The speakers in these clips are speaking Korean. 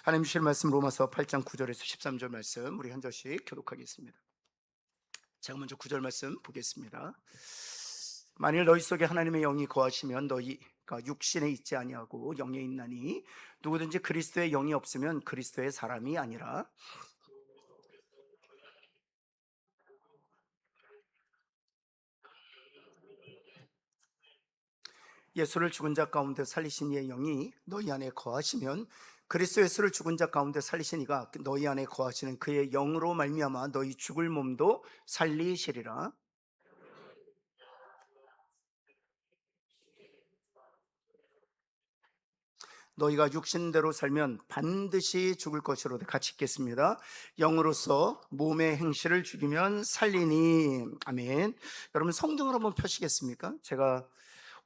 하나님 주실 말씀 로마서 8장 9절에서 13절 말씀 우리 한 절씩 교독하겠습니다. 제가 먼저 9절 말씀 보겠습니다. 만일 너희 속에 하나님의 영이 거하시면 너희가 육신에 있지 아니하고 영에 있나니 누구든지 그리스도의 영이 없으면 그리스도의 사람이 아니라. 예수를 죽은 자 가운데 살리신 이의 영이 너희 안에 거하시면 그리스도 예수를 죽은 자 가운데 살리신 이가 너희 안에 거하시는 그의 영으로 말미암아 너희 죽을 몸도 살리시리라. 너희가 육신대로 살면 반드시 죽을 것이로되 같이 읽겠습니다. 영으로서 몸의 행실을 죽이면 살리니. 아멘. 여러분 성경을 한번 펴시겠습니까? 제가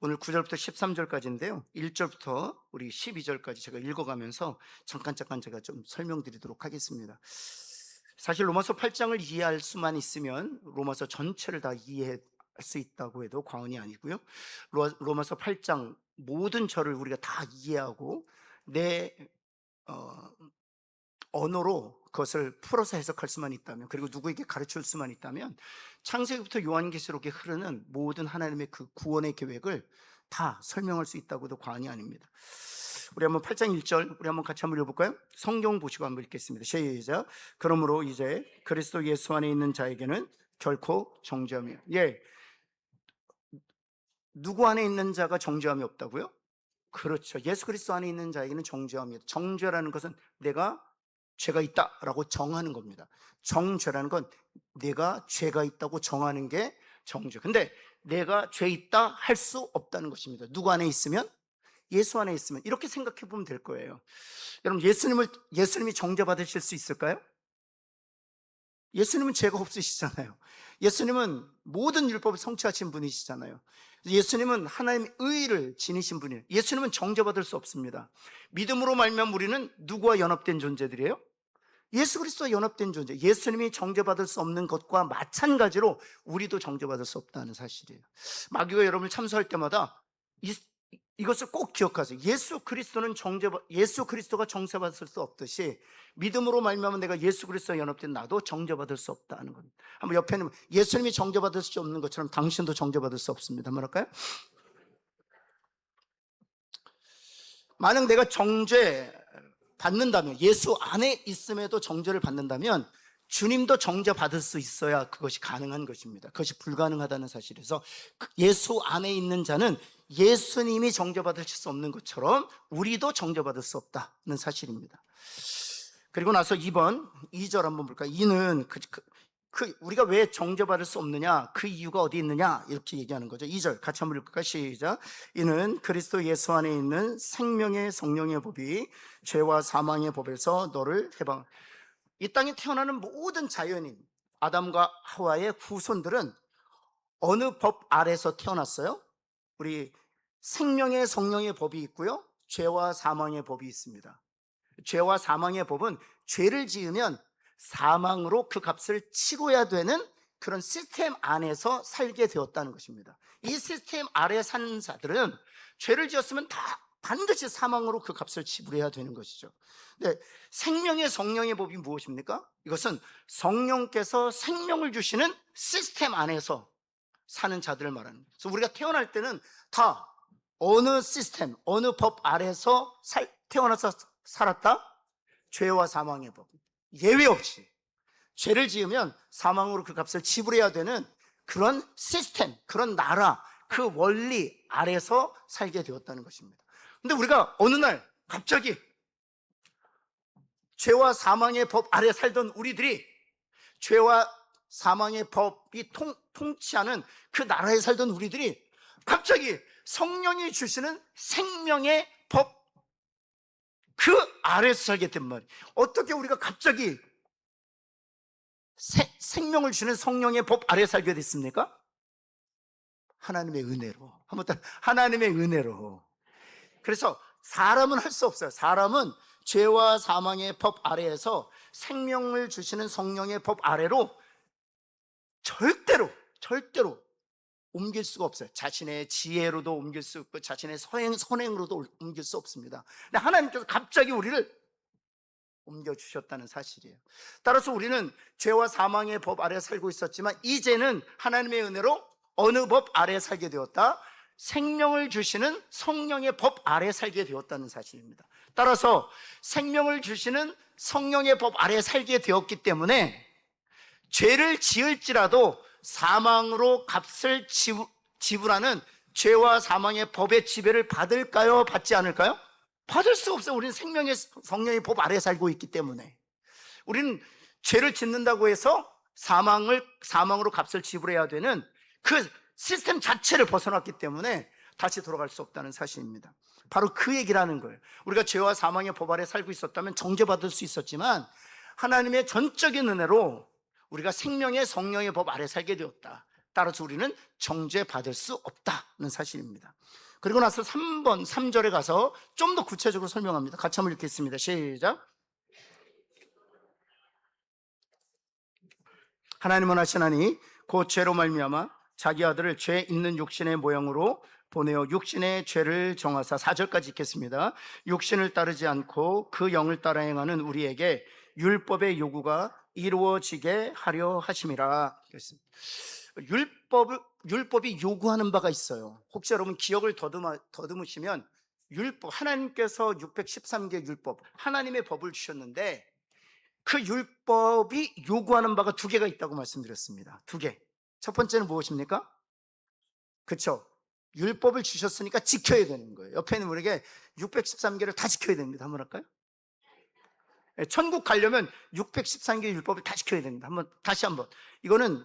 오늘 9절부터 13절까지인데요 1절부터 우리 12절까지 제가 읽어가면서 잠깐 제가 좀 설명드리도록 하겠습니다. 사실 로마서 8장을 이해할 수만 있으면 로마서 전체를 다 이해할 수 있다고 해도 과언이 아니고요, 로마서 8장 모든 절을 우리가 다 이해하고 내 언어로 그것을 풀어서 해석할 수만 있다면, 그리고 누구에게 가르칠 수만 있다면 창세기부터 요한계시록에 흐르는 모든 하나님의 그 구원의 계획을 다 설명할 수 있다고 해도 과언이 아닙니다. 우리 한번 8장 1절 우리 한번 같이 한번 읽어볼까요? 성경 보시고 한번 읽겠습니다. 시작. 그러므로 이제 그리스도 예수 안에 있는 자에게는 결코 정죄함이, 누구 안에 있는 자가 정죄함이 없다고요? 그렇죠. 예수 그리스도 안에 있는 자에게는 정죄함이 없다. 정죄라는 것은 내가 죄가 있다라고 정하는 겁니다. 정죄라는 건 내가 죄가 있다고 정하는 게 정죄. 근데 내가 죄 있다 할 수 없다는 것입니다. 누구 안에 있으면? 예수 안에 있으면. 이렇게 생각해 보면 될 거예요. 여러분, 예수님이 정죄받으실 수 있을까요? 예수님은 죄가 없으시잖아요. 예수님은 모든 율법을 성취하신 분이시잖아요. 예수님은 하나님의 의를 지니신 분이에요. 예수님은 정죄받을 수 없습니다. 믿음으로 말미암아 우리는 누구와 연합된 존재들이에요? 예수 그리스도와 연합된 존재. 예수님이 정죄받을 수 없는 것과 마찬가지로 우리도 정죄받을 수 없다는 사실이에요. 마귀가 여러분을 참소할 때마다 이것을 꼭 기억하세요. 예수 그리스도가 정죄받을 수 없듯이 믿음으로 말미암아 내가 예수 그리스도와 연합된 나도 정죄받을 수 없다는 겁니다. 한번 옆에 있는 예수님이 정죄받을 수 없는 것처럼 당신도 정죄받을 수 없습니다. 뭐랄까요? 만약 내가 정죄 받는다면, 예수 안에 있음에도 정죄를 받는다면 주님도 정죄 받을 수 있어야 그것이 가능한 것입니다. 그것이 불가능하다는 사실에서 예수 안에 있는 자는 예수님이 정죄 받으실 수 없는 것처럼 우리도 정죄 받을 수 없다는 사실입니다. 그리고 나서 2절 한번 볼까요? 이는 우리가 왜 정죄받을 수 없느냐, 그 이유가 어디 있느냐, 이렇게 얘기하는 거죠. 2절 같이 한번 읽을까요? 시작. 이는 그리스도 예수 안에 있는 생명의 성령의 법이 죄와 사망의 법에서 너를 해방. 이 땅에 태어나는 모든 자연인 아담과 하와의 후손들은 어느 법 아래서 태어났어요? 우리 생명의 성령의 법이 있고요, 죄와 사망의 법이 있습니다. 죄와 사망의 법은 죄를 지으면 사망으로 그 값을 치러야 되는 그런 시스템 안에서 살게 되었다는 것입니다. 이 시스템 아래 사는 자들은 죄를 지었으면 다 반드시 사망으로 그 값을 지불해야 되는 것이죠. 근데 생명의 성령의 법이 무엇입니까? 이것은 성령께서 생명을 주시는 시스템 안에서 사는 자들을 말하는 거예요. 그래서 우리가 태어날 때는 다 어느 시스템, 어느 법 아래서 태어나서 살았다? 죄와 사망의 법, 예외 없이 죄를 지으면 사망으로 그 값을 지불해야 되는 그런 시스템, 그런 나라, 그 원리 아래서 살게 되었다는 것입니다. 근데 우리가 어느 날 갑자기 죄와 사망의 법 아래 살던 우리들이 죄와 사망의 법이 통치하는 그 나라에 살던 우리들이 갑자기 성령이 주시는 생명의 법 그 아래에서 살게 된 말이에요. 어떻게 우리가 갑자기 생명을 주는 성령의 법 아래 살게 됐습니까? 하나님의 은혜로. 한번 더, 하나님의 은혜로. 그래서 사람은 할 수 없어요. 사람은 죄와 사망의 법 아래에서 생명을 주시는 성령의 법 아래로 절대로 옮길 수가 없어요. 자신의 지혜로도 옮길 수 없고 자신의 선행으로도 옮길 수 없습니다. 근데 하나님께서 갑자기 우리를 옮겨주셨다는 사실이에요. 따라서 우리는 죄와 사망의 법 아래 살고 있었지만 이제는 하나님의 은혜로 어느 법 아래 살게 되었다? 생명을 주시는 성령의 법 아래 살게 되었다는 사실입니다. 따라서 생명을 주시는 성령의 법 아래 살게 되었기 때문에 죄를 지을지라도 사망으로 값을 지불하는 죄와 사망의 법의 지배를 받을까요? 받지 않을까요? 받을 수 없어요. 우리는 생명의 성령의 법 아래 살고 있기 때문에. 우리는 죄를 짓는다고 해서 사망으로 값을 지불해야 되는 그 시스템 자체를 벗어났기 때문에 다시 돌아갈 수 없다는 사실입니다. 바로 그 얘기를 하는 거예요. 우리가 죄와 사망의 법 아래 살고 있었다면 정죄받을 수 있었지만 하나님의 전적인 은혜로 우리가 생명의 성령의 법 아래 살게 되었다. 따라서 우리는 정죄받을 수 없다는 사실입니다. 그리고 나서 3절에 가서 좀 더 구체적으로 설명합니다. 같이 한번 읽겠습니다. 시작. 하나님은 하시나니 곧 죄로 말미암아 자기 아들을 죄 있는 육신의 모양으로 보내어 육신의 죄를 정하사 4절까지 읽겠습니다. 육신을 따르지 않고 그 영을 따라 행하는 우리에게 율법의 요구가 이루어지게 하려 하심이라. 율법이 요구하는 바가 있어요. 혹시 여러분 기억을 더듬으시면 하나님께서 613개 율법, 하나님의 법을 주셨는데 그 율법이 요구하는 바가 2개가 있다고 말씀드렸습니다. 2개. 첫 번째는 무엇입니까? 그렇죠. 율법을 주셨으니까 지켜야 되는 거예요. 옆에 있는 분에게 613개를 다 지켜야 됩니다. 한번 할까요? 천국 가려면 613개 율법을 다 지켜야 됩니다. 다시 한번. 이거는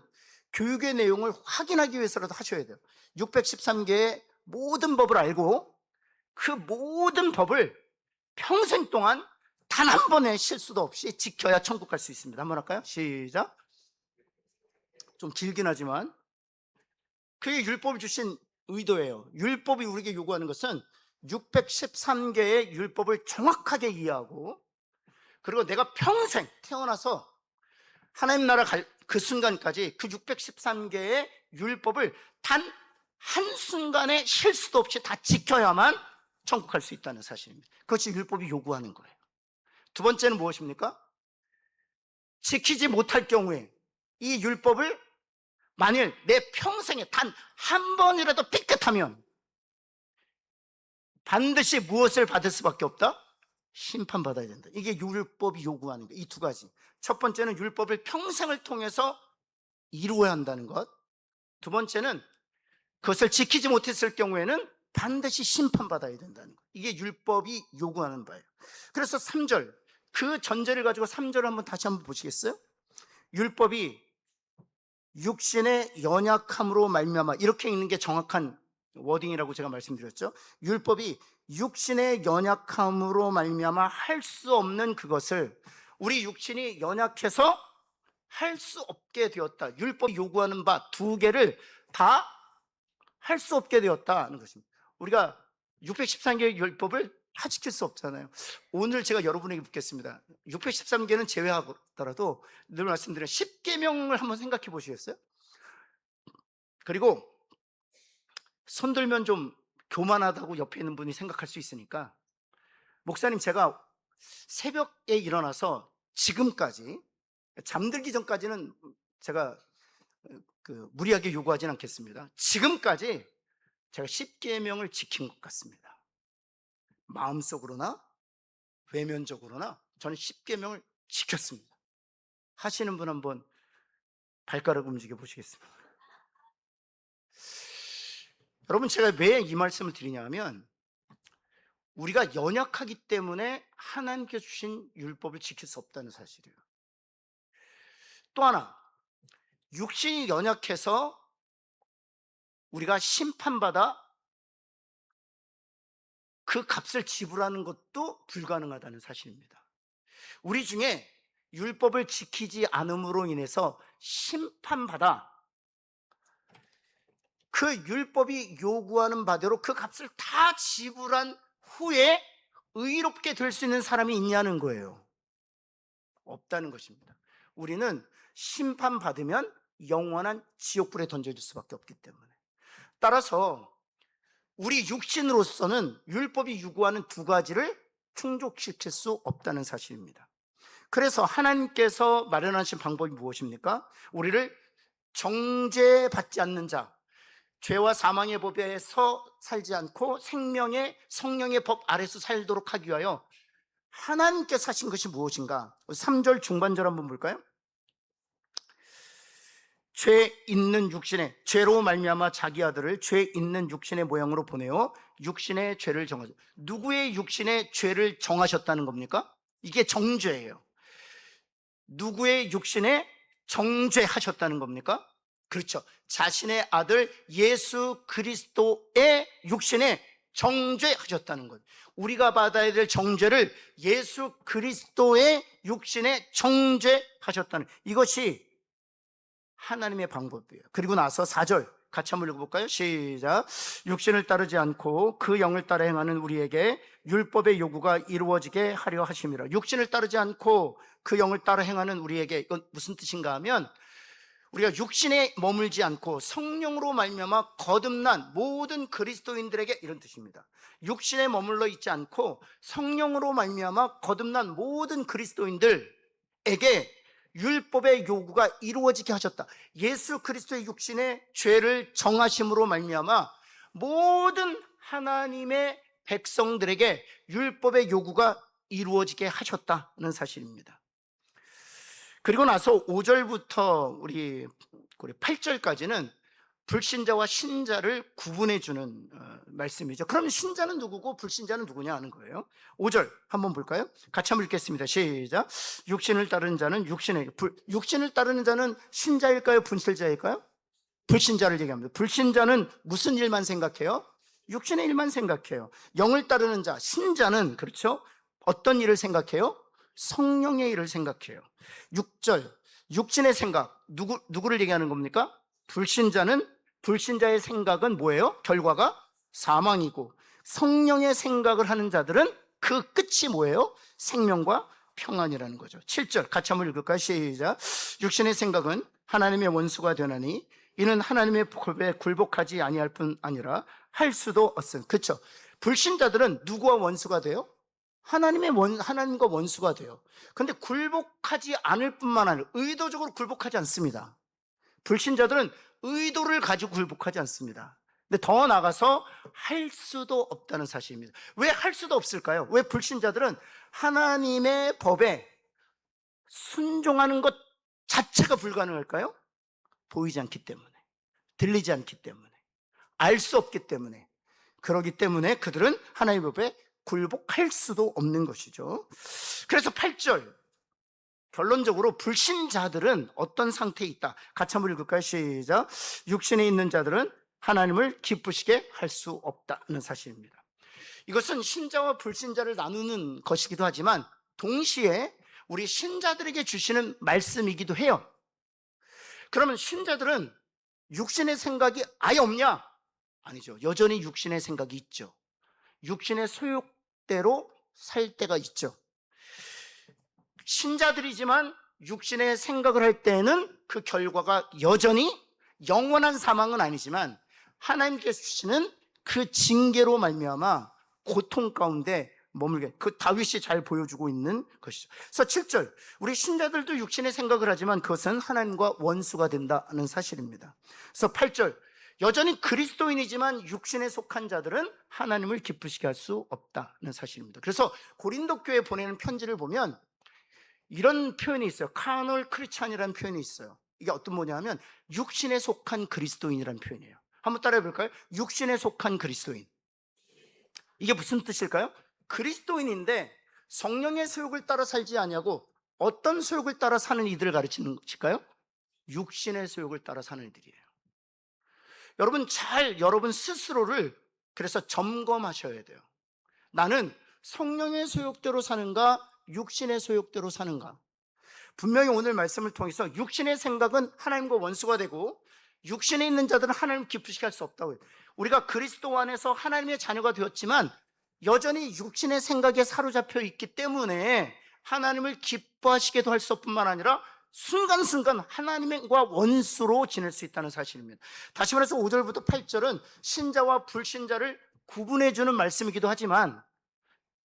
교육의 내용을 확인하기 위해서라도 하셔야 돼요. 613개의 모든 법을 알고 그 모든 법을 평생 동안 단 한 번의 실수도 없이 지켜야 천국 갈 수 있습니다. 한번 할까요? 시작. 좀 길긴 하지만 그게 율법을 주신 의도예요. 율법이 우리에게 요구하는 것은 613개의 율법을 정확하게 이해하고 그리고 내가 평생 태어나서 하나님 나라 갈 그 순간까지 그 613개의 율법을 단 한순간의 실수도 없이 다 지켜야만 천국 갈 수 있다는 사실입니다. 그것이 율법이 요구하는 거예요. 2번째는 무엇입니까? 지키지 못할 경우에 이 율법을 만일 내 평생에 단 한 번이라도 삐끗하면 반드시 무엇을 받을 수밖에 없다? 심판받아야 된다. 이게 율법이 요구하는 거예요. 이 2가지. 첫 번째는 율법을 평생을 통해서 이루어야 한다는 것. 2번째는 그것을 지키지 못했을 경우에는 반드시 심판받아야 된다는 것. 이게 율법이 요구하는 바예요. 그래서 3절, 그 전제를 가지고 3절을 다시 한번 보시겠어요? 율법이 육신의 연약함으로 말미암아, 이렇게 읽는 게 정확한 워딩이라고 제가 말씀드렸죠. 율법이 육신의 연약함으로 말미암아 할 수 없는 그것을 우리 육신이 연약해서 할 수 없게 되었다. 율법이 요구하는 바 2개를 다 할 수 없게 되었다는 것입니다. 우리가 613개의 율법을 다 지킬 수 없잖아요. 오늘 제가 여러분에게 묻겠습니다. 613개는 제외하더라도 늘 말씀드린 10계명을 한번 생각해 보시겠어요? 그리고 손 들면 좀 교만하다고 옆에 있는 분이 생각할 수 있으니까, 목사님 제가 새벽에 일어나서 지금까지, 잠들기 전까지는 제가 무리하게 요구하진 않겠습니다. 지금까지 제가 10계명을 지킨 것 같습니다. 마음속으로나 외면적으로나 저는 10계명을 지켰습니다. 하시는 분 한번 발가락 움직여 보시겠습니다. 여러분, 제가 왜 이 말씀을 드리냐 하면 우리가 연약하기 때문에 하나님께 주신 율법을 지킬 수 없다는 사실이에요. 또 하나, 육신이 연약해서 우리가 심판받아 그 값을 지불하는 것도 불가능하다는 사실입니다. 우리 중에 율법을 지키지 않음으로 인해서 심판받아 그 율법이 요구하는 바대로 그 값을 다 지불한 후에 의롭게 될 수 있는 사람이 있냐는 거예요. 없다는 것입니다. 우리는 심판받으면 영원한 지옥불에 던져질 수밖에 없기 때문에. 따라서 우리 육신으로서는 율법이 요구하는 2가지를 충족시킬 수 없다는 사실입니다. 그래서 하나님께서 마련하신 방법이 무엇입니까? 우리를 정죄받지 않는 자, 죄와 사망의 법에서 살지 않고 생명의 성령의 법 아래서 살도록 하기 위하여 하나님께서 하신 것이 무엇인가? 3절 중반절 한번 볼까요? 죄 있는 육신의, 죄로 말미암아 자기 아들을 죄 있는 육신의 모양으로 보내어 육신의 죄를 정하셨다. 누구의 육신의 죄를 정하셨다는 겁니까? 이게 정죄예요. 누구의 육신에 정죄하셨다는 겁니까? 그렇죠. 자신의 아들 예수 그리스도의 육신에 정죄하셨다는 것. 우리가 받아야 될 정죄를 예수 그리스도의 육신에 정죄하셨다는, 이것이 하나님의 방법이에요. 그리고 나서 4절 같이 한번 읽어볼까요? 시작. 육신을 따르지 않고 그 영을 따라 행하는 우리에게 율법의 요구가 이루어지게 하려 하심이라. 육신을 따르지 않고 그 영을 따라 행하는 우리에게, 이건 무슨 뜻인가 하면, 우리가 육신에 머물지 않고 성령으로 말미암아 거듭난 모든 그리스도인들에게, 이런 뜻입니다. 육신에 머물러 있지 않고 성령으로 말미암아 거듭난 모든 그리스도인들에게 율법의 요구가 이루어지게 하셨다. 예수 그리스도의 육신의 죄를 정하심으로 말미암아 모든 하나님의 백성들에게 율법의 요구가 이루어지게 하셨다는 사실입니다. 그리고 나서 5절부터 우리 8절까지는 불신자와 신자를 구분해 주는 말씀이죠. 그럼 신자는 누구고 불신자는 누구냐 하는 거예요. 5절 한번 볼까요? 같이 한번 읽겠습니다. 시작. 육신을 따르는 자는 육신을 따르는 자는 신자일까요? 불신자일까요? 불신자를 얘기합니다. 불신자는 무슨 일만 생각해요? 육신의 일만 생각해요. 영을 따르는 자, 신자는, 그렇죠? 어떤 일을 생각해요? 성령의 일을 생각해요. 6절, 육신의 생각, 누구를 얘기하는 겁니까? 불신자는, 불신자의 생각은 뭐예요? 결과가 사망이고, 성령의 생각을 하는 자들은 그 끝이 뭐예요? 생명과 평안이라는 거죠. 7절 같이 한번 읽을까요? 시작. 육신의 생각은 하나님의 원수가 되나니 이는 하나님의 법에 굴복하지 아니할 뿐 아니라 할 수도 없음. 그렇죠? 불신자들은 누구와 원수가 돼요? 하나님과 원수가 돼요. 그런데 굴복하지 않을 뿐만 아니라 의도적으로 굴복하지 않습니다. 불신자들은 의도를 가지고 굴복하지 않습니다. 근데 더 나아가서 할 수도 없다는 사실입니다. 왜 할 수도 없을까요? 왜 불신자들은 하나님의 법에 순종하는 것 자체가 불가능할까요? 보이지 않기 때문에, 들리지 않기 때문에, 알 수 없기 때문에, 그러기 때문에 그들은 하나님의 법에 굴복할 수도 없는 것이죠. 그래서 8절, 결론적으로 불신자들은 어떤 상태에 있다. 같이 한번 읽을까요? 시작. 육신에 있는 자들은 하나님을 기쁘시게 할 수 없다는 사실입니다. 이것은 신자와 불신자를 나누는 것이기도 하지만 동시에 우리 신자들에게 주시는 말씀이기도 해요. 그러면 신자들은 육신의 생각이 아예 없냐? 아니죠. 여전히 육신의 생각이 있죠. 육신의 소욕대로 살 때가 있죠. 신자들이지만 육신의 생각을 할 때는 그 결과가 여전히 영원한 사망은 아니지만 하나님께서 주시는 그 징계로 말미암아 고통 가운데 머물게, 그 다윗이 잘 보여주고 있는 것이죠. 그래서 7절, 우리 신자들도 육신의 생각을 하지만 그것은 하나님과 원수가 된다는 사실입니다. 그래서 8절, 여전히 그리스도인이지만 육신에 속한 자들은 하나님을 기쁘시게 할 수 없다는 사실입니다. 그래서 고린도 교회에 보내는 편지를 보면 이런 표현이 있어요. 카널 크리스찬이라는 표현이 있어요. 이게 어떤 뭐냐면 육신에 속한 그리스도인이라는 표현이에요. 한번 따라해 볼까요? 육신에 속한 그리스도인. 이게 무슨 뜻일까요? 그리스도인인데 성령의 소욕을 따라 살지 아니하고 어떤 소욕을 따라 사는 이들을 가르치는 것일까요? 육신의 소욕을 따라 사는 이들이에요. 여러분 스스로를 그래서 점검하셔야 돼요. 나는 성령의 소욕대로 사는가, 육신의 소욕대로 사는가? 분명히 오늘 말씀을 통해서 육신의 생각은 하나님과 원수가 되고 육신에 있는 자들은 하나님을 기쁘시게 할 수 없다고 해요. 우리가 그리스도 안에서 하나님의 자녀가 되었지만 여전히 육신의 생각에 사로잡혀 있기 때문에 하나님을 기뻐하시게도 할 수 없뿐만 아니라 순간순간 하나님과 원수로 지낼 수 있다는 사실입니다. 다시 말해서 5절부터 8절은 신자와 불신자를 구분해 주는 말씀이기도 하지만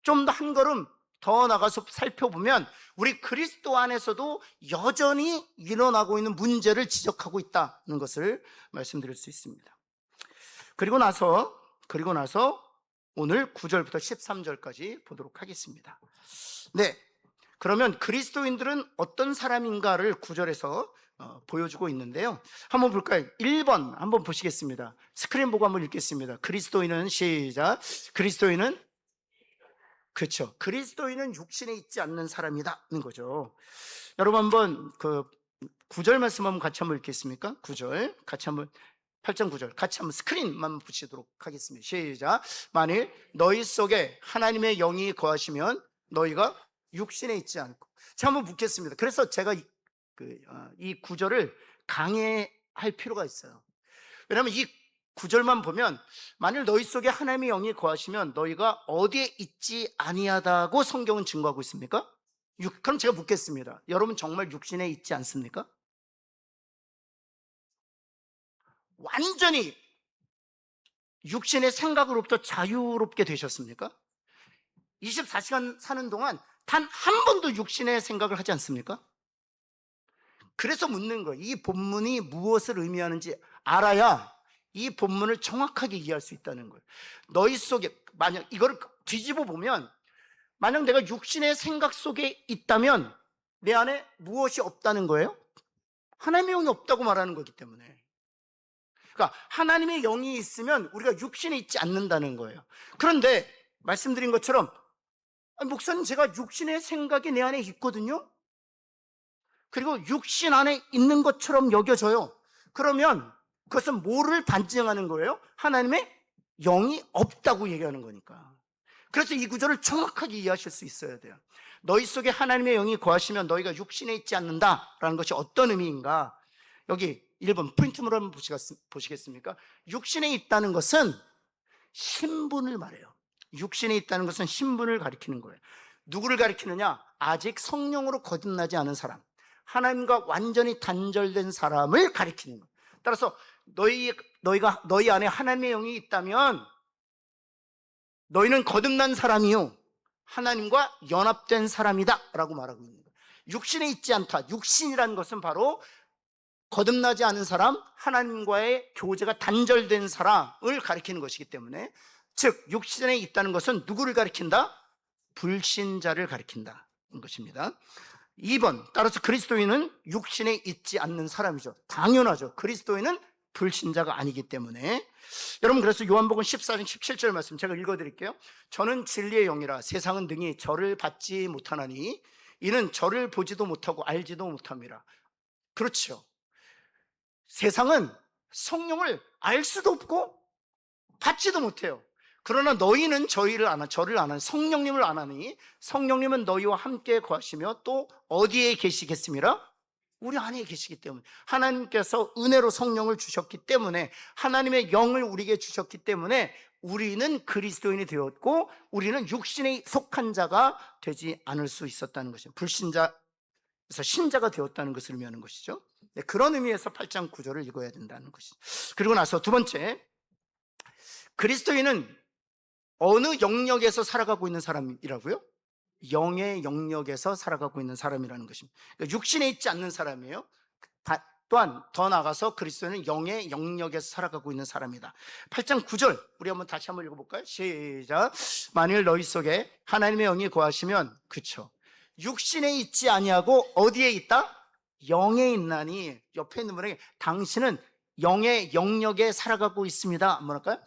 좀 더 한 걸음 더 나가서 살펴보면 우리 그리스도 안에서도 여전히 일어나고 있는 문제를 지적하고 있다는 것을 말씀드릴 수 있습니다. 그리고 나서 오늘 9절부터 13절까지 보도록 하겠습니다. 네, 그러면 그리스도인들은 어떤 사람인가를 9절에서 보여주고 있는데요. 한번 볼까요? 1번 한번 보시겠습니다. 스크린 보고 한번 읽겠습니다. 그리스도인은, 시작. 그리스도인은, 그렇죠, 그리스도인은 육신에 있지 않는 사람이다는 거죠. 여러분 한번 그 9절 말씀 한번 같이 한번 읽겠습니까? 9절 같이 한번, 8장 9절 같이 한번 스크린만 보시도록 하겠습니다. 시작. 만일 너희 속에 하나님의 영이 거하시면 너희가 육신에 있지 않고. 제가 한번 묻겠습니다. 그래서 제가 이 구절을 강해할 필요가 있어요. 왜냐하면 이 구절만 보면 만일 너희 속에 하나님의 영이 거하시면 너희가 어디에 있지 아니하다고 성경은 증거하고 있습니까? 그럼 제가 묻겠습니다. 여러분 정말 육신에 있지 않습니까? 완전히 육신의 생각으로부터 자유롭게 되셨습니까? 24시간 사는 동안 단 한 번도 육신의 생각을 하지 않습니까? 그래서 묻는 거예요. 이 본문이 무엇을 의미하는지 알아야 이 본문을 정확하게 이해할 수 있다는 거예요. 너희 속에, 만약 이걸 뒤집어 보면, 만약 내가 육신의 생각 속에 있다면 내 안에 무엇이 없다는 거예요? 하나님의 영이 없다고 말하는 거기 때문에. 그러니까 하나님의 영이 있으면 우리가 육신에 있지 않는다는 거예요. 그런데 말씀드린 것처럼, 목사님 제가 육신의 생각이 내 안에 있거든요. 그리고 육신 안에 있는 것처럼 여겨져요. 그러면 그것은 뭐를 반증하는 거예요? 하나님의 영이 없다고 얘기하는 거니까. 그래서 이 구절을 정확하게 이해하실 수 있어야 돼요. 너희 속에 하나님의 영이 거하시면 너희가 육신에 있지 않는다라는 것이 어떤 의미인가? 여기 1번 프린트물 한번 보시겠습니까? 육신에 있다는 것은 신분을 말해요. 육신에 있다는 것은 신분을 가리키는 거예요. 누구를 가리키느냐? 아직 성령으로 거듭나지 않은 사람, 하나님과 완전히 단절된 사람을 가리키는 거예요. 따라서 너희 안에 하나님의 영이 있다면 너희는 거듭난 사람이요 하나님과 연합된 사람이다 라고 말하고 있는 거예요. 육신에 있지 않다. 육신이라는 것은 바로 거듭나지 않은 사람, 하나님과의 교제가 단절된 사람을 가리키는 것이기 때문에, 즉 육신에 있다는 것은 누구를 가리킨다? 불신자를 가리킨다는 것입니다. 2번, 따라서 그리스도인은 육신에 있지 않는 사람이죠. 당연하죠. 그리스도인은 불신자가 아니기 때문에. 여러분, 그래서 요한복음 14장 17절 말씀 제가 읽어드릴게요. 저는 진리의 영이라 세상은 능히 저를 받지 못하나니 이는 저를 보지도 못하고 알지도 못함이라. 그렇죠. 세상은 성령을 알 수도 없고 받지도 못해요. 그러나 너희는 저를 안 하니, 성령님을 안 하니 성령님은 너희와 함께 거하시며 또 어디에 계시겠습니까? 우리 안에 계시기 때문에. 하나님께서 은혜로 성령을 주셨기 때문에, 하나님의 영을 우리에게 주셨기 때문에 우리는 그리스도인이 되었고 우리는 육신에 속한 자가 되지 않을 수 있었다는 것이죠. 불신자에서 신자가 되었다는 것을 의미하는 것이죠. 네, 그런 의미에서 8장 9절을 읽어야 된다는 것이죠. 그리고 나서 두 번째, 그리스도인은 어느 영역에서 살아가고 있는 사람이라고요? 영의 영역에서 살아가고 있는 사람이라는 것입니다. 그러니까 육신에 있지 않는 사람이에요. 또한 더 나아가서 그리스도는 영의 영역에서 살아가고 있는 사람이다. 8장 9절 우리 다시 한번 읽어볼까요? 시작. 만일 너희 속에 하나님의 영이 거하시면, 그쵸, 육신에 있지 아니하고 어디에 있다? 영에 있나니. 옆에 있는 분에게 당신은 영의 영역에 살아가고 있습니다. 뭐랄까요?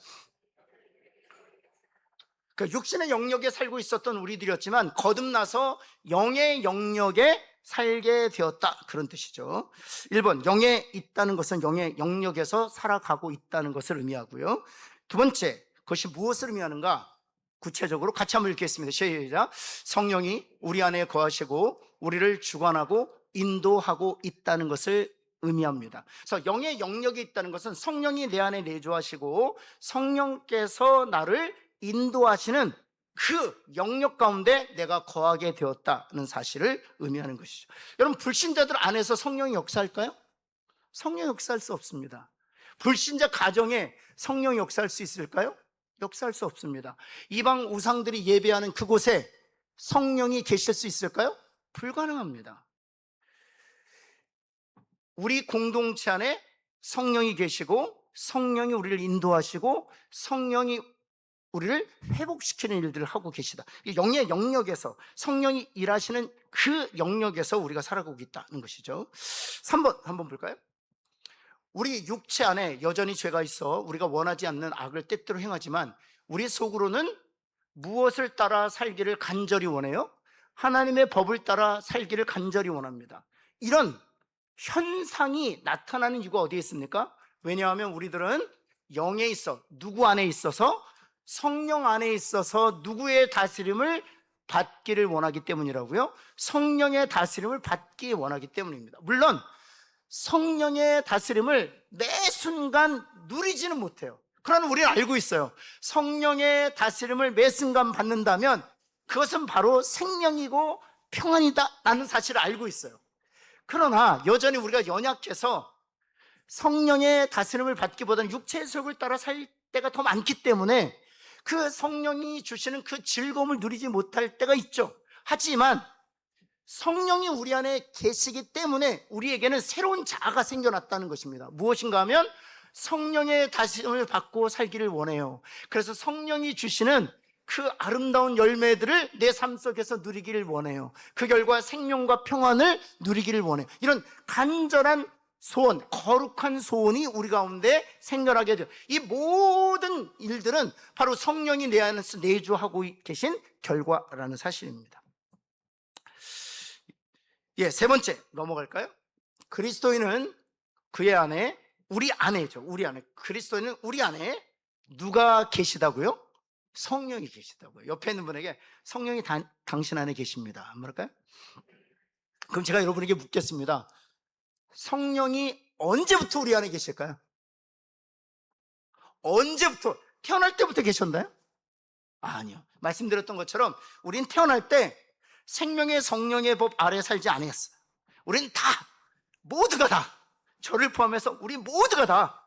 그러니까 육신의 영역에 살고 있었던 우리들이었지만 거듭나서 영의 영역에 살게 되었다, 그런 뜻이죠. 1번, 영에 있다는 것은 영의 영역에서 살아가고 있다는 것을 의미하고요. 두 번째, 그것이 무엇을 의미하는가? 구체적으로 같이 한번 읽겠습니다. 시작. 성령이 우리 안에 거하시고 우리를 주관하고 인도하고 있다는 것을 의미합니다. 그래서 영의 영역이 있다는 것은 성령이 내 안에 내주하시고 성령께서 나를 인도하시는 그 영역 가운데 내가 거하게 되었다는 사실을 의미하는 것이죠. 여러분, 불신자들 안에서 성령이 역사할까요? 성령이 역사할 수 없습니다. 불신자 가정에 성령이 역사할 수 있을까요? 역사할 수 없습니다. 이방 우상들이 예배하는 그곳에 성령이 계실 수 있을까요? 불가능합니다. 우리 공동체 안에 성령이 계시고 성령이 우리를 인도하시고 성령이 우리를 회복시키는 일들을 하고 계시다. 영의 영역에서 성령이 일하시는 그 영역에서 우리가 살아가고 있다는 것이죠. 3번 한번 볼까요? 우리 육체 안에 여전히 죄가 있어 우리가 원하지 않는 악을 때때로 행하지만 우리 속으로는 무엇을 따라 살기를 간절히 원해요? 하나님의 법을 따라 살기를 간절히 원합니다. 이런 현상이 나타나는 이유가 어디에 있습니까? 왜냐하면 우리들은 영에 있어, 누구 안에 있어서, 성령 안에 있어서 누구의 다스림을 받기를 원하기 때문이라고요? 성령의 다스림을 받기 원하기 때문입니다. 물론 성령의 다스림을 매 순간 누리지는 못해요. 그러나 우리는 알고 있어요. 성령의 다스림을 매 순간 받는다면 그것은 바로 생명이고 평안이다 라는 사실을 알고 있어요. 그러나 여전히 우리가 연약해서 성령의 다스림을 받기보다는 육체의 속을 따라 살 때가 더 많기 때문에 그 성령이 주시는 그 즐거움을 누리지 못할 때가 있죠. 하지만 성령이 우리 안에 계시기 때문에 우리에게는 새로운 자아가 생겨났다는 것입니다. 무엇인가 하면 성령의 다스림을 받고 살기를 원해요. 그래서 성령이 주시는 그 아름다운 열매들을 내 삶 속에서 누리기를 원해요. 그 결과 생명과 평안을 누리기를 원해요. 이런 간절한 소원, 거룩한 소원이 우리 가운데 생겨나게 돼요. 이 모든 일들은 바로 성령이 내 안에서 내주하고 계신 결과라는 사실입니다. 세 번째 넘어갈까요? 그리스도인은 그의 안에, 우리 안에죠. 우리 안에. 그리스도인은 우리 안에 누가 계시다고요? 성령이 계시다고요. 옆에 있는 분에게 성령이 당신 안에 계십니다. 안 말할까요? 그럼 제가 여러분에게 묻겠습니다. 성령이 언제부터 우리 안에 계실까요? 언제부터? 태어날 때부터 계셨나요? 아니요. 말씀드렸던 것처럼 우린 태어날 때 생명의 성령의 법 아래 살지 않았어요. 우린 다, 모두가 다, 저를 포함해서 우리 모두가 다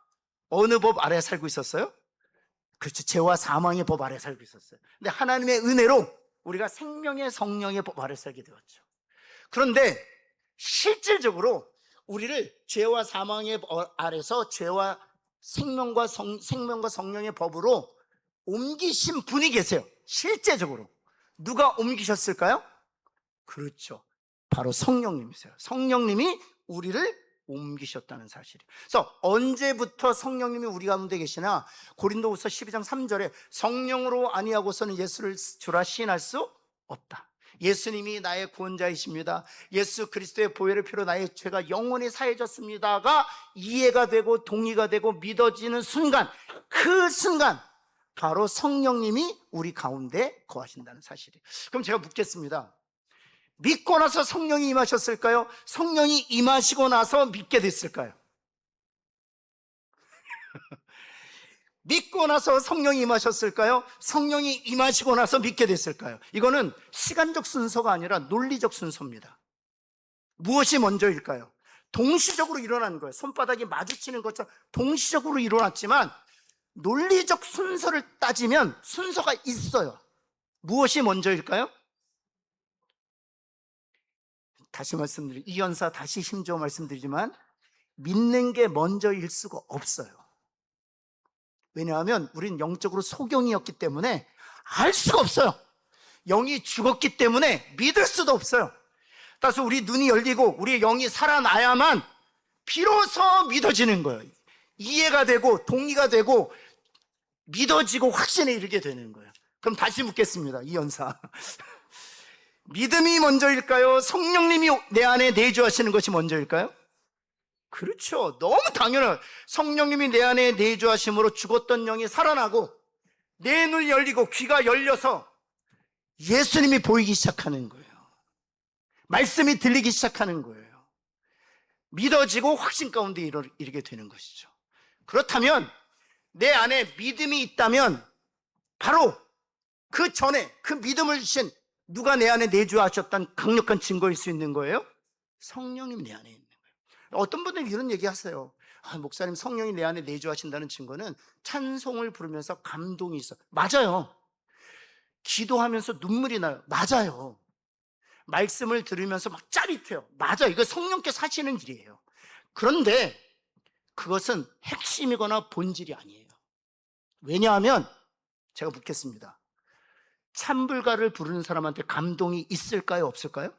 어느 법 아래 살고 있었어요? 그렇죠. 죄와 사망의 법 아래 살고 있었어요. 근데 하나님의 은혜로 우리가 생명의 성령의 법 아래 살게 되었죠. 그런데 실질적으로 우리를 죄와 사망의 법 아래서 죄와 생명과 성령의 법으로 옮기신 분이 계세요. 실제적으로. 누가 옮기셨을까요? 그렇죠. 바로 성령님이세요. 성령님이 우리를 옮기셨다는 사실이에요. 그래서 언제부터 성령님이 우리 가운데 계시나? 고린도후서 12장 3절에 성령으로 아니하고서는 예수를 주라 시인할 수 없다. 예수님이 나의 구원자이십니다. 예수 그리스도의 보혈의 피로 나의 죄가 영원히 사해졌습니다가 이해가 되고 동의가 되고 믿어지는 순간, 그 순간 바로 성령님이 우리 가운데 거하신다는 사실이에요. 그럼 제가 묻겠습니다. 믿고 나서 성령이 임하셨을까요? 성령이 임하시고 나서 믿게 됐을까요? 믿고 나서 성령이 임하셨을까요? 성령이 임하시고 나서 믿게 됐을까요? 이거는 시간적 순서가 아니라 논리적 순서입니다. 무엇이 먼저일까요? 동시적으로 일어난 거예요. 손바닥이 마주치는 것처럼 동시적으로 일어났지만 논리적 순서를 따지면 순서가 있어요. 무엇이 먼저일까요? 다시 이연사 다시 힘줘 말씀드리지만 믿는 게 먼저일 수가 없어요. 왜냐하면 우리는 영적으로 소경이었기 때문에 알 수가 없어요. 영이 죽었기 때문에 믿을 수도 없어요. 따라서 우리 눈이 열리고 우리의 영이 살아나야만 비로소 믿어지는 거예요. 이해가 되고 동의가 되고 믿어지고 확신에 이르게 되는 거예요. 그럼 다시 묻겠습니다. 이연사 믿음이 먼저일까요? 성령님이 내 안에 내주하시는 것이 먼저일까요? 그렇죠. 너무 당연해요. 성령님이 내 안에 내주하심으로 죽었던 영이 살아나고 내 눈이 열리고 귀가 열려서 예수님이 보이기 시작하는 거예요. 말씀이 들리기 시작하는 거예요. 믿어지고 확신 가운데 이르게 되는 것이죠. 그렇다면 내 안에 믿음이 있다면 바로 그 전에 그 믿음을 주신 누가 내 안에 내주하셨다는 강력한 증거일 수 있는 거예요? 성령님이 내 안에 있는 거예요. 어떤 분들이 이런 얘기 하세요. 목사님, 성령이 내 안에 내주하신다는 증거는 찬송을 부르면서 감동이 있어. 맞아요. 기도하면서 눈물이 나요. 맞아요. 말씀을 들으면서 막 짜릿해요. 맞아요. 이거 성령께서 하시는 일이에요. 그런데 그것은 핵심이거나 본질이 아니에요. 왜냐하면 제가 묻겠습니다. 찬불가를 부르는 사람한테 감동이 있을까요? 없을까요?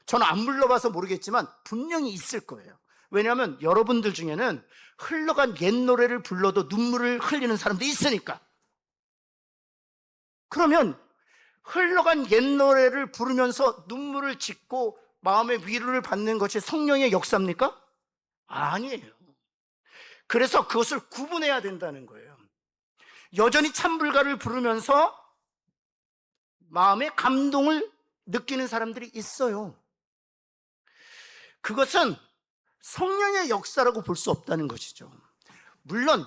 저는 안 불러봐서 모르겠지만 분명히 있을 거예요. 왜냐하면 여러분들 중에는 흘러간 옛 노래를 불러도 눈물을 흘리는 사람도 있으니까. 그러면 흘러간 옛 노래를 부르면서 눈물을 짓고 마음의 위로를 받는 것이 성령의 역사입니까? 아니에요. 그래서 그것을 구분해야 된다는 거예요. 여전히 찬불가를 부르면서 마음의 감동을 느끼는 사람들이 있어요. 그것은 성령의 역사라고 볼 수 없다는 것이죠. 물론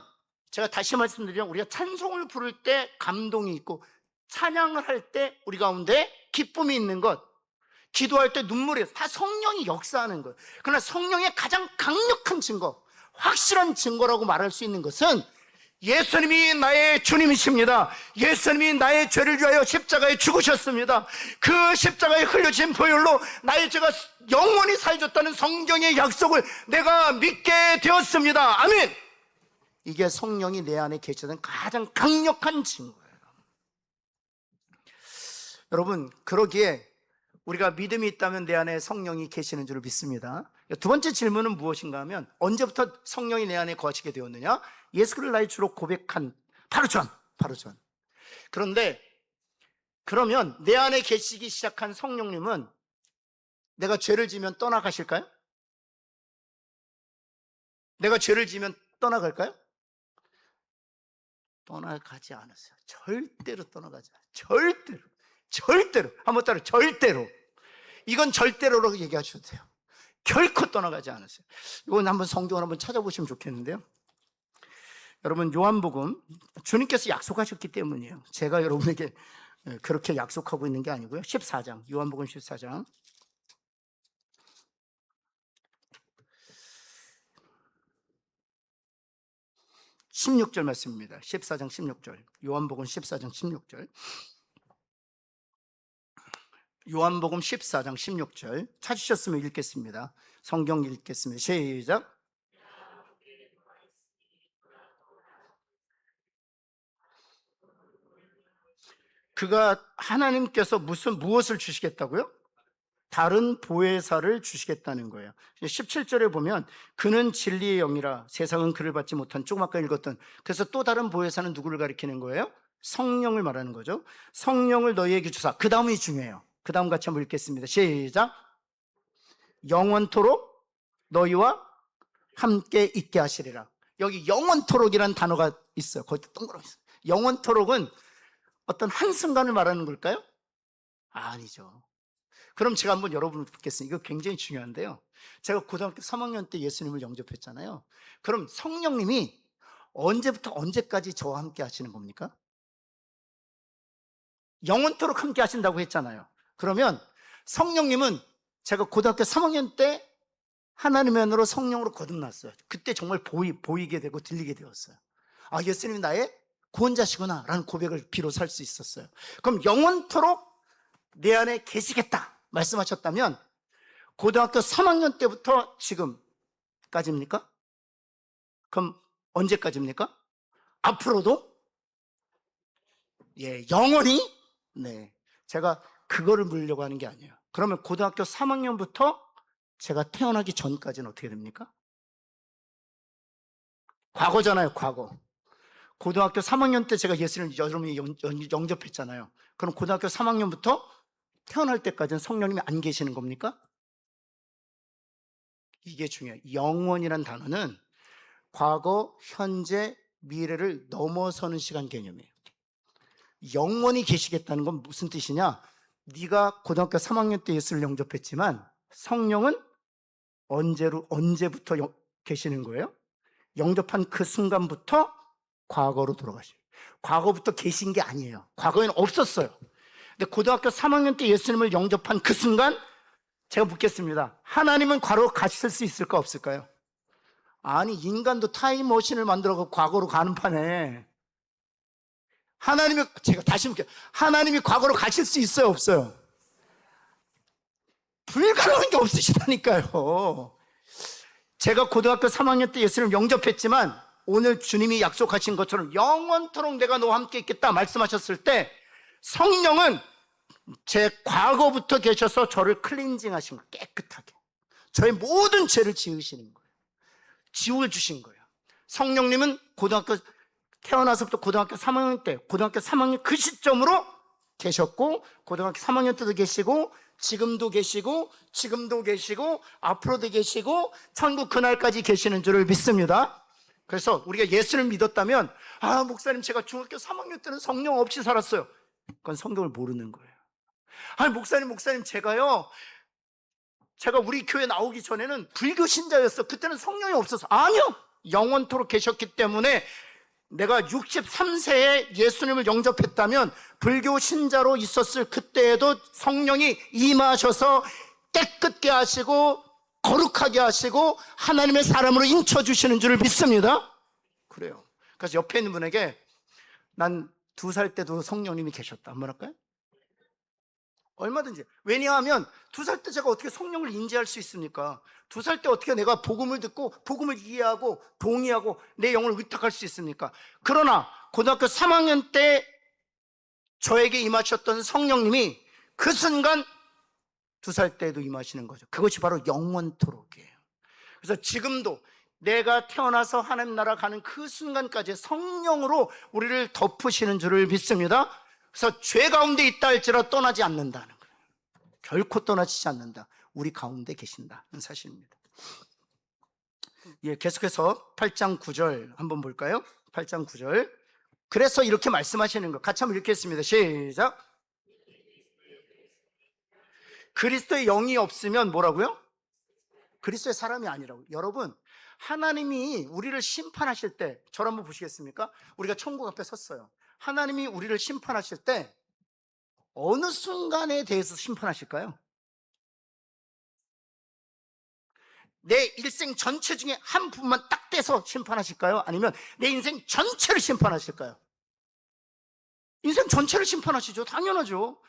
제가 다시 말씀드리면 우리가 찬송을 부를 때 감동이 있고 찬양을 할 때 우리 가운데 기쁨이 있는 것, 기도할 때 눈물이, 다 성령이 역사하는 거예요. 그러나 성령의 가장 강력한 증거, 확실한 증거라고 말할 수 있는 것은 예수님이 나의 주님이십니다. 예수님이 나의 죄를 위하여 십자가에 죽으셨습니다. 그 십자가에 흘려진 보혈로 나의 죄가 영원히 사해졌다는 성경의 약속을 내가 믿게 되었습니다. 아멘. 이게 성령이 내 안에 계시는 가장 강력한 증거예요. 여러분, 그러기에 우리가 믿음이 있다면 내 안에 성령이 계시는 줄 믿습니다. 두 번째 질문은 무엇인가 하면 언제부터 성령이 내 안에 거하시게 되었느냐? 예수를 나의 주로 고백한 바로 전. 그런데 그러면 내 안에 계시기 시작한 성령님은 내가 죄를 지면 떠나가실까요? 내가 죄를 지면 떠나갈까요? 떠나가지 않았어요. 절대로 떠나가지 않아요. 절대로. 한번 따라, 절대로. 이건 절대로라고 얘기하셔도 돼요. 결코 떠나가지 않았어요. 이건 한번 성경을 한번 찾아보시면 좋겠는데요. 여러분, 요한복음, 주님께서 약속하셨기 때문이에요. 제가 여러분에게 그렇게 약속하고 있는 게 아니고요. 14장, 요한복음 14장. 16절 말씀입니다. 14장 16절. 요한복음 14장 16절. 요한복음 14장 16절. 찾으셨으면 읽겠습니다. 성경 읽겠습니다. 시작. 그가 하나님께서 무엇을 주시겠다고요? 다른 보혜사를 주시겠다는 거예요. 17절에 보면 그는 진리의 영이라 세상은 그를 받지 못한, 조금 아까 읽었던, 그래서 또 다른 보혜사는 누구를 가리키는 거예요? 성령을 말하는 거죠. 성령을 너희에게 주사. 그 다음이 중요해요. 그 다음 같이 한번 읽겠습니다. 시작. 영원토록 너희와 함께 있게 하시리라. 여기 영원토록이라는 단어가 있어요. 거기 동그라미 있어요. 영원토록은 어떤 한순간을 말하는 걸까요? 아니죠. 그럼 제가 한번 여러분을 묻겠습니다. 이거 굉장히 중요한데요. 제가 고등학교 3학년 때 예수님을 영접했잖아요. 그럼 성령님이 언제부터 언제까지 저와 함께 하시는 겁니까? 영원토록 함께 하신다고 했잖아요. 그러면 성령님은 제가 고등학교 3학년 때 하나님의 은혜로 성령으로 거듭났어요. 그때 정말 보이게 되고 들리게 되었어요. 아, 예수님이 나의 구원자시구나 라는 고백을 비로소 할 수 있었어요. 그럼 영원토록 내 안에 계시겠다 말씀하셨다면 고등학교 3학년 때부터 지금까지입니까? 그럼 언제까지입니까? 앞으로도? 예, 영원히? 네. 제가 그거를 물으려고 하는 게 아니에요. 그러면 고등학교 3학년부터 제가 태어나기 전까지는 어떻게 됩니까? 과거잖아요, 과거. 고등학교 3학년 때 제가 예수님을 여러분이 영접했잖아요. 그럼 고등학교 3학년부터 태어날 때까지는 성령님이 안 계시는 겁니까? 이게 중요해요. 영원이라는 단어는 과거, 현재, 미래를 넘어서는 시간 개념이에요. 영원히 계시겠다는 건 무슨 뜻이냐? 네가 고등학교 3학년 때 예수를 영접했지만 성령은 언제부터 계시는 거예요? 영접한 그 순간부터 과거로 돌아가셔요. 과거부터 계신 게 아니에요. 과거에는 없었어요. 근데 고등학교 3학년 때 예수님을 영접한 그 순간 제가 묻겠습니다. 하나님은 과거로 가실 수 있을까 없을까요? 아니, 인간도 타임머신을 만들어서 과거로 가는 판에 제가 다시 묻게요. 하나님이 과거로 가실 수 있어요, 없어요? 불가능한 게 없으시다니까요. 제가 고등학교 3학년 때 예수님을 영접했지만 오늘 주님이 약속하신 것처럼 영원토록 내가 너와 함께 있겠다 말씀하셨을 때 성령은 제 과거부터 계셔서 저를 클렌징 하신 거예요. 깨끗하게. 저의 모든 죄를 지으시는 거예요. 지워주신 거예요. 성령님은 태어나서부터 고등학교 3학년 때, 고등학교 3학년 그 시점으로 계셨고, 고등학교 3학년 때도 계시고, 지금도 계시고, 앞으로도 계시고, 천국 그날까지 계시는 줄을 믿습니다. 그래서 우리가 예수를 믿었다면, 목사님, 제가 중학교 3학년 때는 성령 없이 살았어요. 그건 성경을 모르는 거예요. 목사님, 제가 우리 교회 나오기 전에는 불교 신자였어. 그때는 성령이 없어서. 아니요! 영원토록 계셨기 때문에 내가 63세에 예수님을 영접했다면 불교 신자로 있었을 그때에도 성령이 임하셔서 깨끗게 하시고 거룩하게 하시고 하나님의 사람으로 인쳐주시는 줄을 믿습니다. 그래요. 그래서 옆에 있는 분에게 난 2살 때도 성령님이 계셨다 한번 할까요? 얼마든지. 왜냐하면 2살 때 제가 어떻게 성령을 인지할 수 있습니까? 2살 때 어떻게 내가 복음을 듣고 복음을 이해하고 동의하고 내 영을 의탁할 수 있습니까? 그러나 고등학교 3학년 때 저에게 임하셨던 성령님이 그 순간 2살 때에도 임하시는 거죠. 그것이 바로 영원토록이에요. 그래서 지금도 내가 태어나서 하나님 나라 가는 그 순간까지 성령으로 우리를 덮으시는 줄을 믿습니다. 그래서 죄 가운데 있다 할지라도 떠나지 않는다는 거예요. 결코 떠나지지 않는다. 우리 가운데 계신다는 사실입니다. 계속해서 8장 9절 한번 볼까요? 8장 9절. 그래서 이렇게 말씀하시는 거 같이 한번 읽겠습니다. 시작. 그리스도의 영이 없으면 뭐라고요? 그리스도의 사람이 아니라고. 여러분, 하나님이 우리를 심판하실 때 저를 한번 보시겠습니까? 우리가 천국 앞에 섰어요. 하나님이 우리를 심판하실 때 어느 순간에 대해서 심판하실까요? 내 일생 전체 중에 한 부분만 딱 떼서 심판하실까요? 아니면 내 인생 전체를 심판하실까요? 인생 전체를 심판하시죠. 당연하죠.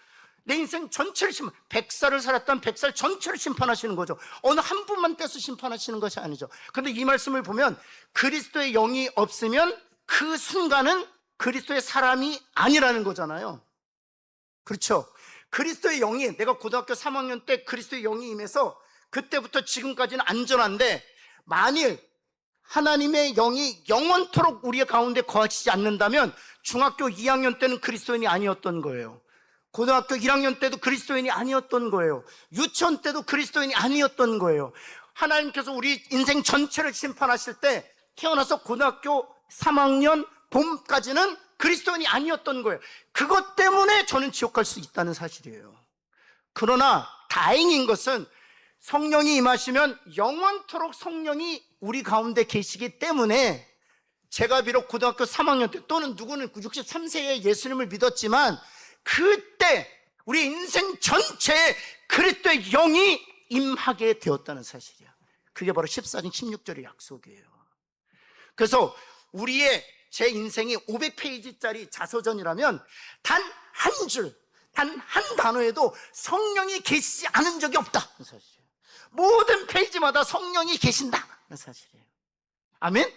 내 인생 전체를 100살을 살았다면 100살 전체를 심판하시는 거죠. 어느 한 분만 떼서 심판하시는 것이 아니죠. 그런데 이 말씀을 보면 그리스도의 영이 없으면 그 순간은 그리스도의 사람이 아니라는 거잖아요. 그렇죠? 그리스도의 영이, 내가 고등학교 3학년 때 그리스도의 영이 임해서 그때부터 지금까지는 안전한데, 만일 하나님의 영이 영원토록 우리 가운데 거하시지 않는다면 중학교 2학년 때는 그리스도인이 아니었던 거예요. 고등학교 1학년 때도 그리스도인이 아니었던 거예요. 유치원 때도 그리스도인이 아니었던 거예요. 하나님께서 우리 인생 전체를 심판하실 때 태어나서 고등학교 3학년 봄까지는 그리스도인이 아니었던 거예요. 그것 때문에 저는 지옥 갈 수 있다는 사실이에요. 그러나 다행인 것은 성령이 임하시면 영원토록 성령이 우리 가운데 계시기 때문에 제가 비록 고등학교 3학년 때 또는 누구는 63세에 예수님을 믿었지만 그때 우리 인생 전체에 그리스도의 영이 임하게 되었다는 사실이야. 그게 바로 14장 16절의 약속이에요. 그래서 제 인생이 500페이지짜리 자서전이라면 단 한 줄, 단 한 단어에도 성령이 계시지 않은 적이 없다. 그 사실이에요. 모든 페이지마다 성령이 계신다. 그 사실이에요. 아멘?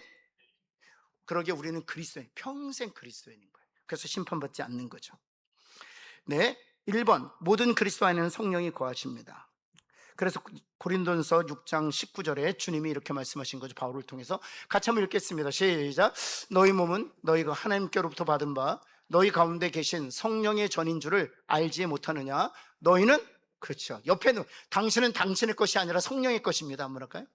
그러기에 우리는 그리스도인, 평생 그리스도인인 거예요. 그래서 심판받지 않는 거죠. 네, 1번 모든 그리스도 안에는 성령이 거하십니다. 그래서 고린도전서 6장 19절에 주님이 이렇게 말씀하신 거죠. 바울을 통해서 같이 한번 읽겠습니다. 시작. 너희 몸은 너희가 하나님께로부터 받은 바 너희 가운데 계신 성령의 전인 줄을 알지 못하느냐. 너희는, 그렇죠, 옆에는 당신은 당신의 것이 아니라 성령의 것입니다. 한번 할까요?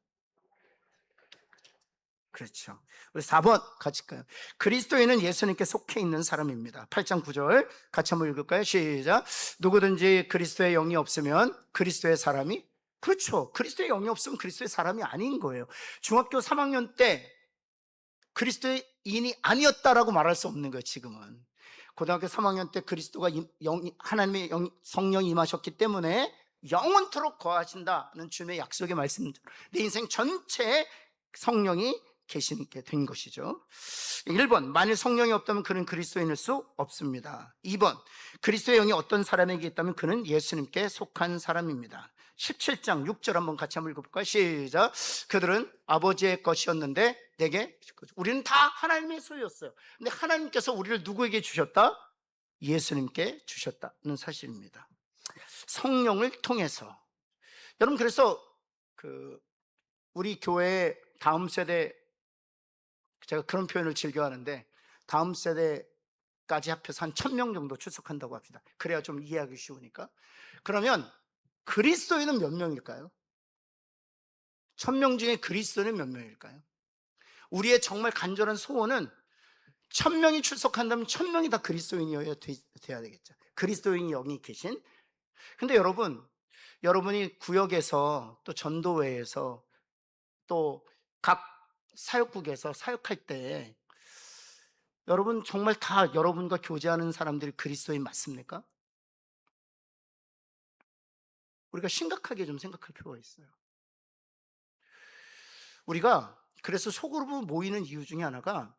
그렇죠. 우리 4번 같이 가요. 그리스도인은 예수님께 속해 있는 사람입니다. 8장 9절 같이 한번 읽을까요? 시작. 누구든지 그리스도의 영이 없으면 그리스도의 사람이, 그렇죠, 그리스도의 영이 없으면 그리스도의 사람이 아닌 거예요. 중학교 3학년 때 그리스도인이 아니었다라고 말할 수 없는 거예요. 지금은 고등학교 3학년 때 그리스도가 하나님의 성령이 임하셨기 때문에 영원토록 거하신다는 주님의 약속의 말씀, 내 인생 전체에 성령이 계시게 된 것이죠. 1번, 만일 성령이 없다면 그는 그리스도인일 수 없습니다. 2번, 그리스도의 영이 어떤 사람에게 있다면 그는 예수님께 속한 사람입니다. 17장 6절 한번 같이 한번 읽어볼까요? 시작. 그들은 아버지의 것이었는데 내게, 우리는 다 하나님의 소유였어요. 근데 하나님께서 우리를 누구에게 주셨다? 예수님께 주셨다는 사실입니다. 성령을 통해서. 여러분, 그래서 우리 교회 다음 세대, 제가 그런 표현을 즐겨하는데, 다음 세대까지 합해서 한 1000명 정도 출석한다고 합시다. 그래야 좀 이해하기 쉬우니까. 그러면 그리스도인은 몇 명일까요? 1000명 중에 그리스도인은 몇 명일까요? 우리의 정말 간절한 소원은 1000명이 출석한다면 1000명이 다 그리스도인이어야 돼야 되겠죠. 그리스도인이 여기 계신. 근데 여러분이 구역에서 또 전도회에서 또 각 사역국에서 사역할 때 여러분 정말 다 여러분과 교제하는 사람들이 그리스도인 맞습니까? 우리가 심각하게 좀 생각할 필요가 있어요. 우리가 그래서 소그룹으로 모이는 이유 중에 하나가,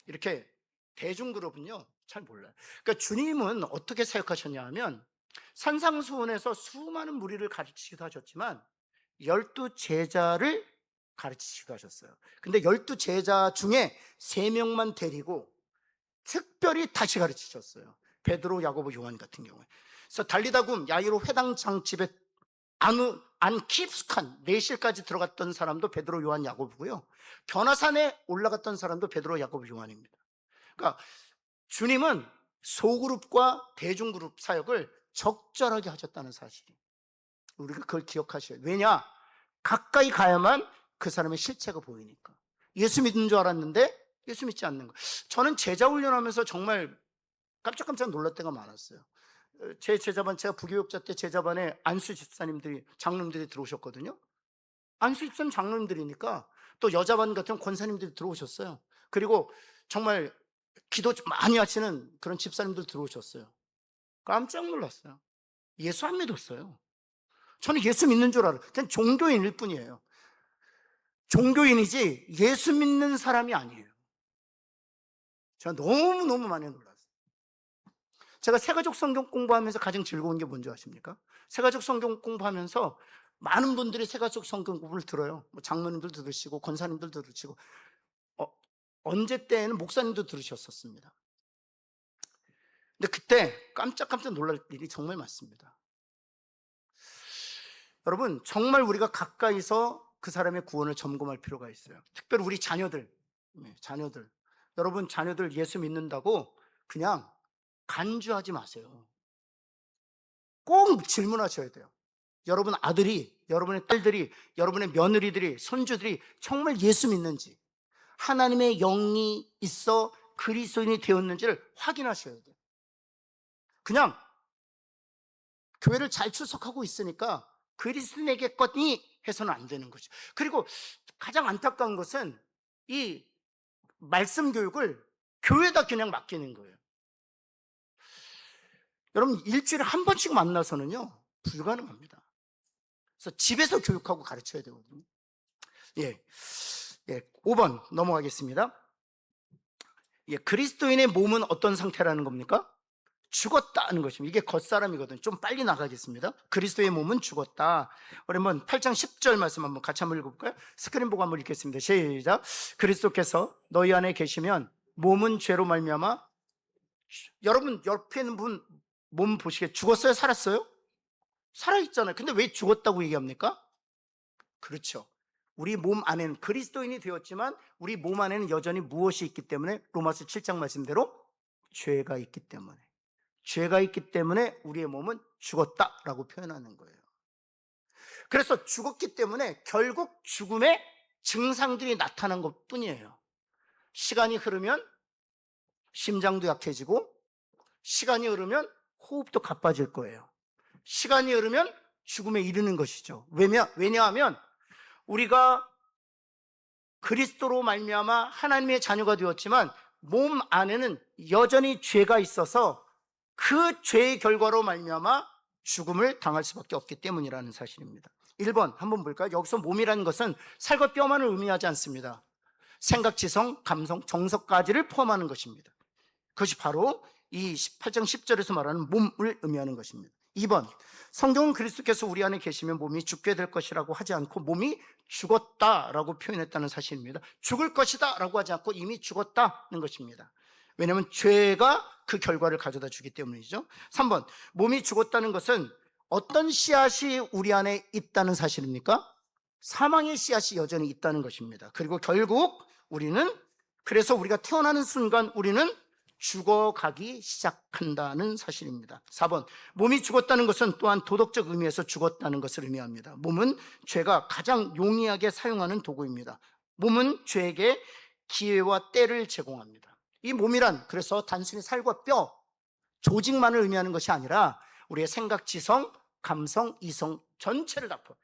이렇게 대중그룹은요 잘 몰라요. 그러니까 주님은 어떻게 사역하셨냐 하면, 산상수훈에서 수많은 무리를 가르치기도 하셨지만 12제자를 가르치기도 하셨어요. 근데 12제자 중에 3명만 데리고 특별히 다시 가르치셨어요. 베드로, 야고보, 요한 같은 경우에. 그래서 달리다굼 야이로 회당장 집에 안 깊숙한 내실까지 들어갔던 사람도 베드로, 요한, 야고보고요. 변화산에 올라갔던 사람도 베드로, 야고보, 요한입니다. 그러니까 주님은 소그룹과 대중그룹 사역을 적절하게 하셨다는 사실이, 우리가 그걸 기억하셔야 돼요. 왜냐? 가까이 가야만 그 사람의 실체가 보이니까. 예수 믿는 줄 알았는데 예수 믿지 않는 거. 저는 제자 훈련하면서 정말 깜짝깜짝 놀랄 때가 많았어요. 제 제자반, 제가 부교육자 때 제자반에 안수 집사님들이, 장로님들이 들어오셨거든요. 안수 집사님 장로님들이니까 또 여자반 같은 권사님들이 들어오셨어요. 그리고 정말 기도 많이 하시는 그런 집사님들 들어오셨어요. 깜짝 놀랐어요. 예수 안 믿었어요. 저는 예수 믿는 줄 알아요. 그냥 종교인일 뿐이에요. 종교인이지 예수 믿는 사람이 아니에요. 제가 너무너무 많이 놀랐어요. 제가 새가족 성경 공부하면서 가장 즐거운 게 뭔지 아십니까? 새가족 성경 공부하면서 많은 분들이 새가족 성경 공부를 들어요. 장로님들도 들으시고 권사님들도 들으시고, 언제 때에는 목사님도 들으셨었습니다. 근데 그때 깜짝깜짝 놀랄 일이 정말 많습니다. 여러분, 정말 우리가 가까이서 그 사람의 구원을 점검할 필요가 있어요. 특별히 우리 자녀들. 여러분 자녀들 예수 믿는다고 그냥 간주하지 마세요. 꼭 질문하셔야 돼요. 여러분 아들이, 여러분의 딸들이, 여러분의 며느리들이, 손주들이 정말 예수 믿는지, 하나님의 영이 있어 그리스도인이 되었는지를 확인하셔야 돼요. 그냥 교회를 잘 출석하고 있으니까 그리스도인에게거니 해서는 안 되는 거죠. 그리고 가장 안타까운 것은 이 말씀 교육을 교회에다 그냥 맡기는 거예요. 여러분, 일주일에 한 번씩 만나서는요 불가능합니다. 그래서 집에서 교육하고 가르쳐야 되거든요. 5번 넘어가겠습니다. 그리스도인의 몸은 어떤 상태라는 겁니까? 죽었다는 것입니다. 이게 겉사람이거든요. 좀 빨리 나가겠습니다. 그리스도의 몸은 죽었다. 그러면 8장 10절 말씀 한번 같이 한번 읽어볼까요? 스크린 보고 한번 읽겠습니다. 시작. 그리스도께서 너희 안에 계시면 몸은 죄로 말미암아, 여러분 옆에 있는 분 몸 보시게, 죽었어요? 살았어요? 살아있잖아요. 근데 왜 죽었다고 얘기합니까? 그렇죠. 우리 몸 안에는 그리스도인이 되었지만 우리 몸 안에는 여전히 무엇이 있기 때문에, 로마서 7장 말씀대로 죄가 있기 때문에 우리의 몸은 죽었다라고 표현하는 거예요. 그래서 죽었기 때문에 결국 죽음의 증상들이 나타난 것 뿐이에요. 시간이 흐르면 심장도 약해지고, 시간이 흐르면 호흡도 가빠질 거예요. 시간이 흐르면 죽음에 이르는 것이죠. 왜냐하면 우리가 그리스도로 말미암아 하나님의 자녀가 되었지만 몸 안에는 여전히 죄가 있어서 그 죄의 결과로 말미암아 죽음을 당할 수밖에 없기 때문이라는 사실입니다. 1번 한번 볼까요? 여기서 몸이라는 것은 살과 뼈만을 의미하지 않습니다. 생각, 지성, 감성, 정서까지를 포함하는 것입니다. 그것이 바로 이 8장 10절에서 말하는 몸을 의미하는 것입니다. 2번, 성경은 그리스도께서 우리 안에 계시면 몸이 죽게 될 것이라고 하지 않고 몸이 죽었다라고 표현했다는 사실입니다. 죽을 것이다 라고 하지 않고 이미 죽었다는 것입니다. 왜냐하면 죄가 그 결과를 가져다 주기 때문이죠. 3번, 몸이 죽었다는 것은 어떤 씨앗이 우리 안에 있다는 사실입니까? 사망의 씨앗이 여전히 있다는 것입니다. 그리고 결국 그래서 우리가 태어나는 순간 우리는 죽어가기 시작한다는 사실입니다. 4번, 몸이 죽었다는 것은 또한 도덕적 의미에서 죽었다는 것을 의미합니다. 몸은 죄가 가장 용이하게 사용하는 도구입니다. 몸은 죄에게 기회와 때를 제공합니다. 이 몸이란 그래서 단순히 살과 뼈, 조직만을 의미하는 것이 아니라 우리의 생각, 지성, 감성, 이성 전체를 다 포함합니다.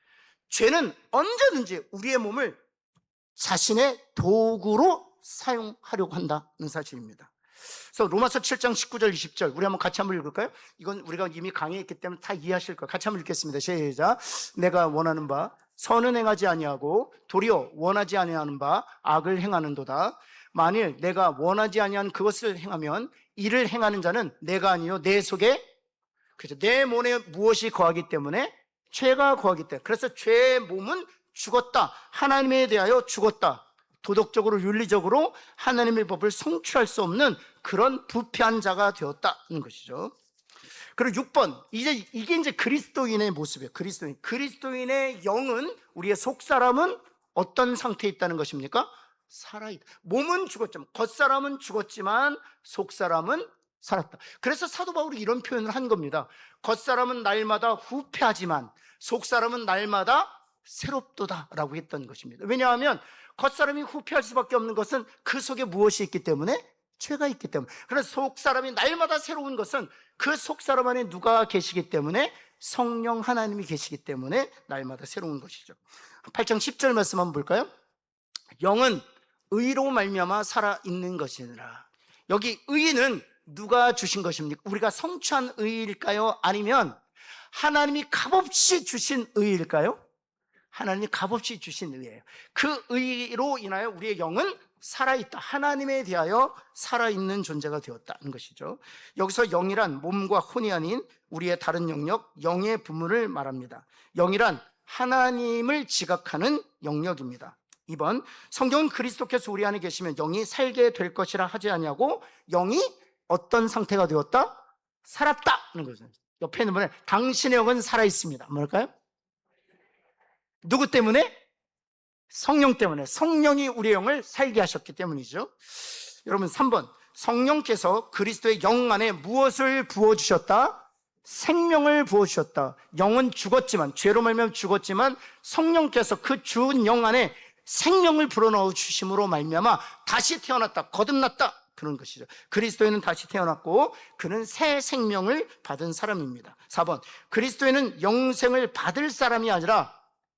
죄는 언제든지 우리의 몸을 자신의 도구로 사용하려고 한다는 사실입니다. 그래서 로마서 7장 19절 20절 우리 같이 한번 읽을까요? 이건 우리가 이미 강의했기 때문에 다 이해하실 거예요. 같이 한번 읽겠습니다. 시작. 내가 원하는 바 선은 행하지 아니하고 도리어 원하지 아니하는 바 악을 행하는도다. 만일 내가 원하지 아니한 그것을 행하면 이를 행하는 자는 내가 아니요 내 속에 그렇죠. 내 몸에 무엇이 거하기 때문에 죄가 거하기 때문에 그래서 죄의 몸은 죽었다. 하나님에 대하여 죽었다. 도덕적으로 윤리적으로 하나님의 법을 성취할 수 없는 그런 부패한 자가 되었다는 것이죠. 그리고 6번, 이게 이제 그리스도인의 모습이에요. 그리스도인의 영은, 우리의 속사람은 어떤 상태에 있다는 것입니까? 살아있다. 몸은 죽었지만, 겉사람은 죽었지만 속사람은 살았다. 그래서 사도 바울이 이런 표현을 한 겁니다. 겉사람은 날마다 후패하지만 속사람은 날마다 새롭도다 라고 했던 것입니다. 왜냐하면 겉사람이 후패할 수밖에 없는 것은 그 속에 무엇이 있기 때문에? 죄가 있기 때문에. 그래서 속사람이 날마다 새로운 것은 그 속사람 안에 누가 계시기 때문에? 성령 하나님이 계시기 때문에 날마다 새로운 것이죠. 8장 10절 말씀 한번 볼까요? 영은 의로 말미암아 살아있는 것이니라. 여기 의는 누가 주신 것입니까? 우리가 성취한 의일까요? 아니면 하나님이 값없이 주신 의일까요? 하나님이 값없이 주신 의예요. 그 의로 인하여 우리의 영은 살아있다. 하나님에 대하여 살아있는 존재가 되었다는 것이죠. 여기서 영이란 몸과 혼이 아닌 우리의 다른 영역, 영의 부문을 말합니다. 영이란 하나님을 지각하는 영역입니다. 2번, 성경은 그리스도께서 우리 안에 계시면 영이 살게 될 것이라 하지 아니하고 영이 어떤 상태가 되었다? 살았다는 거죠. 옆에 있는 분은 당신의 영은 살아있습니다. 뭘까요? 누구 때문에? 성령 때문에. 성령이 우리의 영을 살게 하셨기 때문이죠. 여러분 3번, 성령께서 그리스도의 영 안에 무엇을 부어주셨다? 생명을 부어주셨다. 영은 죽었지만, 죄로 말미암아 죽었지만 성령께서 그 죽은 영 안에 생명을 불어넣어 주심으로 말미암아 다시 태어났다, 거듭났다, 그런 것이죠. 그리스도에는 다시 태어났고 그는 새 생명을 받은 사람입니다. 4번, 그리스도에는 영생을 받을 사람이 아니라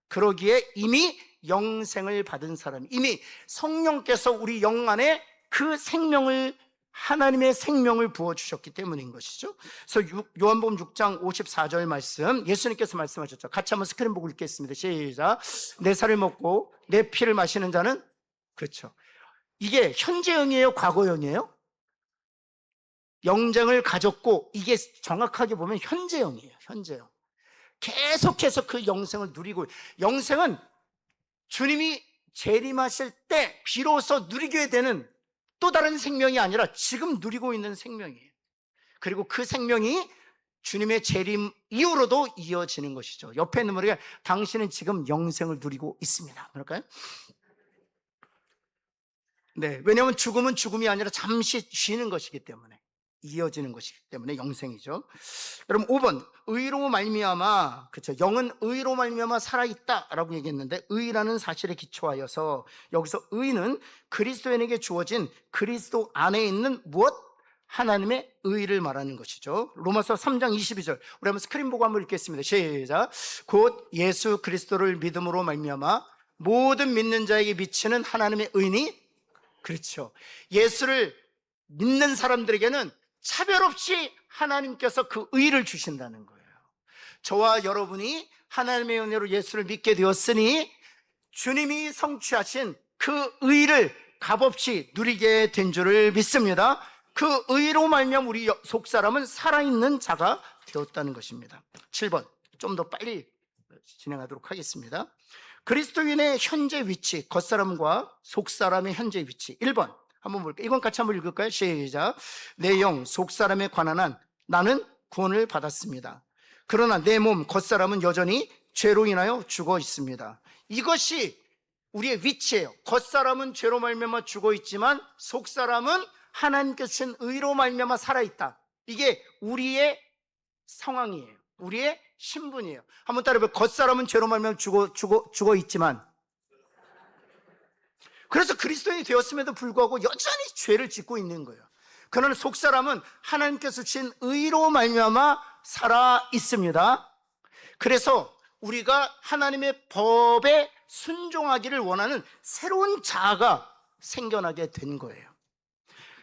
그러기에 이미 영생을 받은 사람, 이미 성령께서 우리 영 안에 그 생명을, 하나님의 생명을 부어주셨기 때문인 것이죠. 그래서 요한복음 6장 54절 말씀, 예수님께서 말씀하셨죠. 같이 한번 스크린 보고 읽겠습니다. 시작. 내 살을 먹고 내 피를 마시는 자는, 그렇죠. 이게 현재형이에요? 과거형이에요? 영생을 가졌고, 이게 정확하게 보면 현재형이에요. 현재형. 계속해서 그 영생을 누리고, 영생은 주님이 재림하실 때 비로소 누리게 되는 또 다른 생명이 아니라 지금 누리고 있는 생명이에요. 그리고 그 생명이 주님의 재림 이후로도 이어지는 것이죠. 옆에 있는 분에게 당신은 지금 영생을 누리고 있습니다. 그럴까요? 네, 왜냐하면 죽음은 죽음이 아니라 잠시 쉬는 것이기 때문에, 이어지는 것이기 때문에 영생이죠. 여러분 5번, 의로 말미암아, 그렇죠, 영은 의로 말미암아 살아있다라고 얘기했는데, 의라는 사실에 기초하여서 여기서 의는 그리스도인에게 주어진 그리스도 안에 있는 무엇? 하나님의 의를 말하는 것이죠. 로마서 3장 22절 우리 한번 스크린 보고 한번 읽겠습니다. 시작. 곧 예수 그리스도를 믿음으로 말미암아 모든 믿는 자에게 미치는 하나님의 의니, 그렇죠, 예수를 믿는 사람들에게는 차별 없이 하나님께서 그 의를 주신다는 거예요. 저와 여러분이 하나님의 은혜로 예수를 믿게 되었으니 주님이 성취하신 그 의를 값없이 누리게 된 줄을 믿습니다. 그 의로 말미암아 우리 속사람은 살아있는 자가 되었다는 것입니다. 7번 좀 더 빨리 진행하도록 하겠습니다. 그리스도인의 현재 위치, 겉사람과 속사람의 현재 위치. 1번 한번 볼게요. 이건 같이 한번 읽을까요? 시작. 내 영 속사람에 관한 한 나는 구원을 받았습니다. 그러나 내 몸 겉사람은 여전히 죄로 인하여 죽어 있습니다. 이것이 우리의 위치예요. 겉사람은 죄로 말미암아 죽어 있지만 속사람은 하나님께서 주신 의로 말미암아 살아있다. 이게 우리의 상황이에요. 우리의 신분이에요. 한번 따라해봐요. 겉사람은 죄로 말미암아 죽어 있지만, 그래서 그리스도인이 되었음에도 불구하고 여전히 죄를 짓고 있는 거예요. 그러나 속사람은 하나님께서 주신 의로 말미암아 살아 있습니다. 그래서 우리가 하나님의 법에 순종하기를 원하는 새로운 자아가 생겨나게 된 거예요.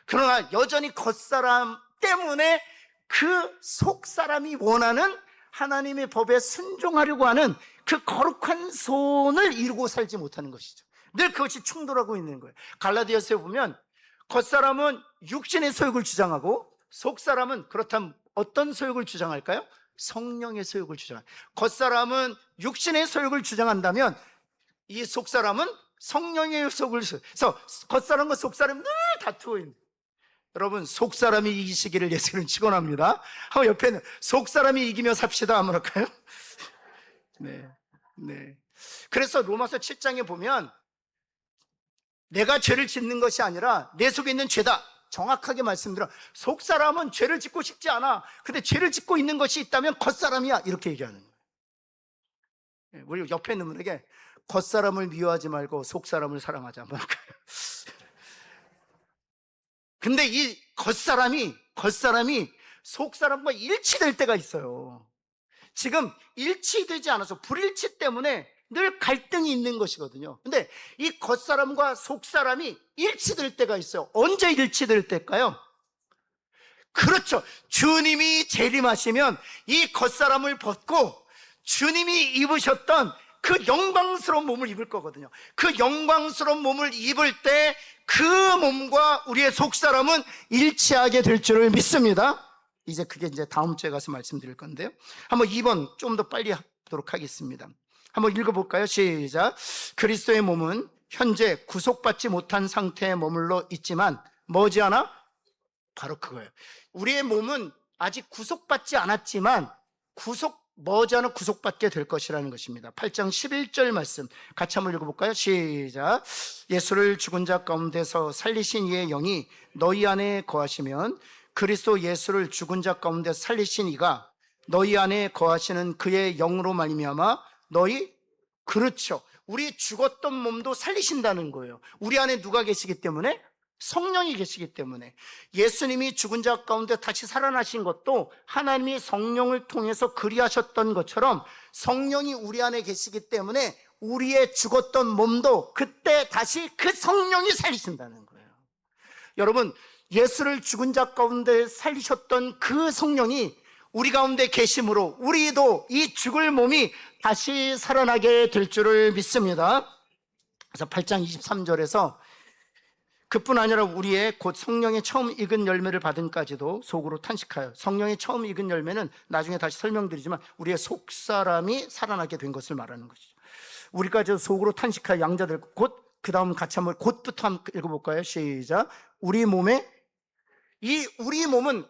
그러나 여전히 겉사람 때문에 그 속사람이 원하는 하나님의 법에 순종하려고 하는 그 거룩한 손을 이루고 살지 못하는 것이죠. 늘 그것이 충돌하고 있는 거예요. 갈라디아서에 보면 겉사람은 육신의 소욕을 주장하고 속사람은 그렇다면 어떤 소욕을 주장할까요? 성령의 소욕을 주장합니다. 겉사람은 육신의 소욕을 주장한다면 이 속사람은 성령의 소욕을, 그래서 겉사람과 속사람이 늘 다투고 있는, 여러분 속사람이 이기시기를 예수는 축원합니다. 하고 옆에는 속사람이 이기며 삽시다 한번 할까요? 네. 그래서 로마서 7장에 보면 내가 죄를 짓는 것이 아니라 내 속에 있는 죄다, 정확하게 말씀드려. 속사람은 죄를 짓고 싶지 않아. 근데 죄를 짓고 있는 것이 있다면 겉사람이야, 이렇게 얘기하는 거예요. 우리 옆에 있는 분에게 겉사람을 미워하지 말고 속사람을 사랑하자 한번 할까요? 근데 이 겉사람이 속사람과 일치될 때가 있어요. 지금 일치되지 않아서 불일치 때문에 늘 갈등이 있는 것이거든요. 근데 이 겉사람과 속사람이 일치될 때가 있어요. 언제 일치될 때일까요? 그렇죠. 주님이 재림하시면 이 겉사람을 벗고 주님이 입으셨던 그 영광스러운 몸을 입을 거거든요. 그 영광스러운 몸을 입을 때 그 몸과 우리의 속사람은 일치하게 될 줄을 믿습니다. 이제 그게 이제 다음 주에 가서 말씀드릴 건데요. 한번 2번 좀 더 빨리 하도록 하겠습니다. 한번 읽어볼까요? 시작. 그리스도의 몸은 현재 구속받지 못한 상태에 머물러 있지만 머지않아, 바로 그거예요. 우리의 몸은 아직 구속받지 않았지만 머지않아 구속받게 될 것이라는 것입니다. 8장 11절 말씀 같이 한번 읽어볼까요? 시작. 예수를 죽은 자 가운데서 살리신 이의 영이 너희 안에 거하시면 그리스도 예수를 죽은 자 가운데서 살리신 이가 너희 안에 거하시는 그의 영으로 말미암아 너희, 그렇죠, 우리 죽었던 몸도 살리신다는 거예요. 우리 안에 누가 계시기 때문에? 성령이 계시기 때문에. 예수님이 죽은 자 가운데 다시 살아나신 것도 하나님이 성령을 통해서 그리하셨던 것처럼 성령이 우리 안에 계시기 때문에 우리의 죽었던 몸도 그때 다시 그 성령이 살리신다는 거예요. 여러분, 예수를 죽은 자 가운데 살리셨던 그 성령이 우리 가운데 계심으로 우리도 이 죽을 몸이 다시 살아나게 될 줄을 믿습니다. 그래서 8장 23절에서 그뿐 아니라 우리의 곧 성령의 처음 익은 열매를 받은까지도 속으로 탄식하여, 성령의 처음 익은 열매는 나중에 다시 설명드리지만 우리의 속사람이 살아나게 된 것을 말하는 것이죠. 우리까지 속으로 탄식하여 양자들 곧, 그 다음 같이 한번 곧부터 한번 읽어볼까요? 시작. 우리 몸은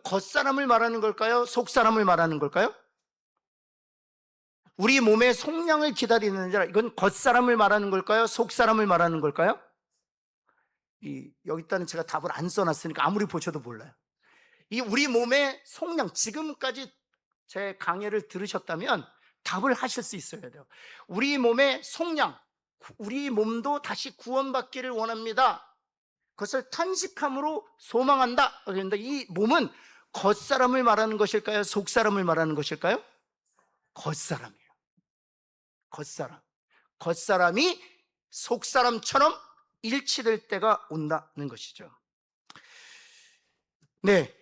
겉사람을 말하는 걸까요? 속사람을 말하는 걸까요? 우리 몸의 속량을 기다리는 자라, 이건 겉사람을 말하는 걸까요? 속사람을 말하는 걸까요? 여기다는 제가 답을 안 써놨으니까 아무리 보셔도 몰라요. 이 우리 몸의 속량, 지금까지 제 강의를 들으셨다면 답을 하실 수 있어야 돼요. 우리 몸의 속량, 우리 몸도 다시 구원받기를 원합니다. 그것을 탄식함으로 소망한다. 그런데 이 몸은 겉사람을 말하는 것일까요? 속사람을 말하는 것일까요? 겉사람이에요. 겉사람이 속사람처럼 일치될 때가 온다는 것이죠. 네,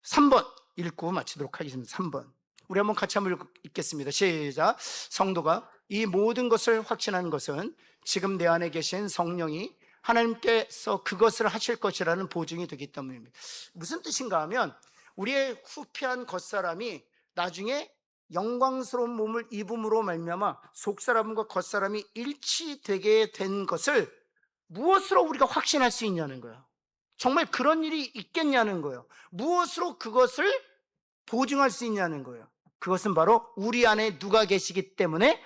3번 읽고 마치도록 하겠습니다. 3번 우리 한번 같이 한번 읽겠습니다. 시작. 성도가 이 모든 것을 확신하는 것은 지금 내 안에 계신 성령이 하나님께서 그것을 하실 것이라는 보증이 되기 때문입니다. 무슨 뜻인가 하면 우리의 후피한 겉사람이 나중에 영광스러운 몸을 입음으로 말미암아 속사람과 겉사람이 일치되게 된 것을 무엇으로 우리가 확신할 수 있냐는 거예요. 정말 그런 일이 있겠냐는 거예요. 무엇으로 그것을 보증할 수 있냐는 거예요. 그것은 바로 우리 안에 누가 계시기 때문에,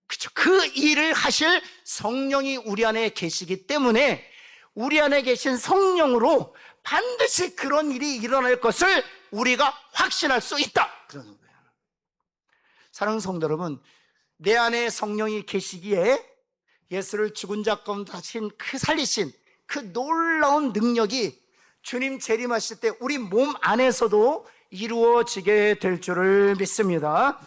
그렇죠, 그 일을 하실 성령이 우리 안에 계시기 때문에 우리 안에 계신 성령으로 반드시 그런 일이 일어날 것을 우리가 확신할 수 있다, 그러는 거예요. 사랑하는 성도 여러분, 내 안에 성령이 계시기에 예수를 죽은 자 가운데 살리신 그 놀라운 능력이 주님 재림하실 때 우리 몸 안에서도 이루어지게 될 줄을 믿습니다.